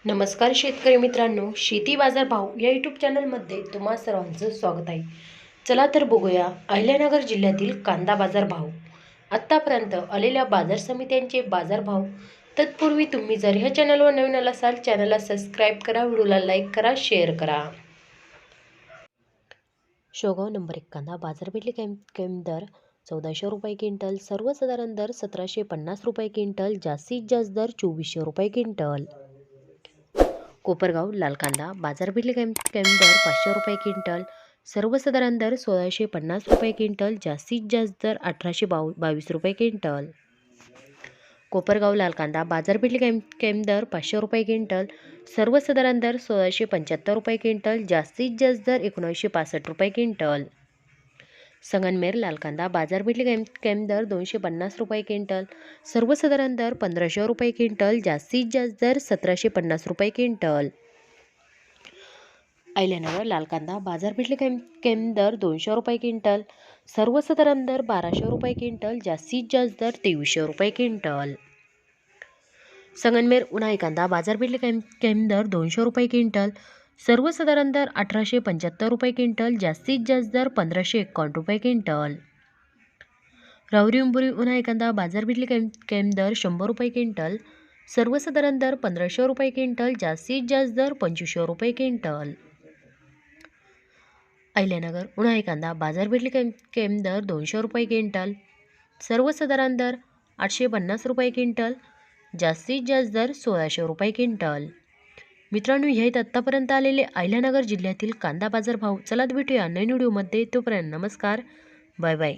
नमस्कार शेतकरी मित्रांनो, शेती बाजार भाव या यूट्यूब चॅनलमध्ये तुम्हा सर्वांचं स्वागत आहे. चला तर बघूया अहिल्यानगर जिल्ह्यातील कांदा बाजार भाव. आत्तापर्यंत आलेल्या बाजार समित्यांचे बाजार भाव. तत्पूर्वी तुम्ही जर ह्या चॅनलवर नवीन असाल, चॅनलला सबस्क्राईब करा, व्हिडिओला लाईक करा, शेअर करा. शेवगाव नंबर 1 कांदा बाजारपेठले कमी दर 1400 रुपये क्विंटल, सर्वसाधारण दर 1750 रुपये क्विंटल, जास्तीत जास्त दर 2400 रुपये क्विंटल. कोपरगाव लाल कांदा बाजारपेठले कमी दर 500 रुपये क्विंटल, सर्वसाधारण दर 1650 रुपये क्विंटल, जास्तीत जास्त दर 1822 रुपये क्विंटल. कोपरगाव लाल कांदा बाजारपेठले कमी दर 500 रुपये क्विंटल, सर्वसाधारण दर 1675 रुपये क्विंटल, जास्तीत जास्त दर 1965 रुपये क्विंटल. संगनमेर लाल कांदा बाजारपेठले कमी दर 250 रुपये क्विंटल, सर्वसाधारण दर 1500 रुपये क्विंटल, जास्तीत जास्त दर 1750 रुपये क्विंटल. अहिल्यानगर लाल कांदा बाजारपेठले कमी दर 200 रुपये क्विंटल, सर्वसाधारण दर 1200 रुपये क्विंटल, जास्तीत जास्त दर 2300 रुपये क्विंटल. संगनमेर उन्हाळी कांदा बाजारपेठले कमी दर 200 रुपये क्विंटल, सर्वसाधारण दर 1875 रुपये क्विंटल, जास्तीत जास्त दर 1551 रुपये क्विंटल. राहुरी उंबुरी उन्हाळी कांदा बाजारपेठले कमी दर 100 रुपये क्विंटल, सर्वसाधारण दर 1500 रुपये क्विंटल, जास्तीत जास्त दर 2500 रुपये क्विंटल. अहिल्यानगर उन्हाळी कांदा बाजारपेठले कमी दर 200 रुपये क्विंटल, सर्वसाधारण दर 850 रुपये क्विंटल, जास्तीत जास्त दर 1600 रुपये क्विंटल. मित्रांनो, हे आहेत आत्तापर्यंत आलेले अहिल्यानगर जिल्ह्यातील कांदा बाजार भाव. चला भेटूया नवीन व्हिडिओमध्ये. तोपर्यंत नमस्कार, बाय बाय.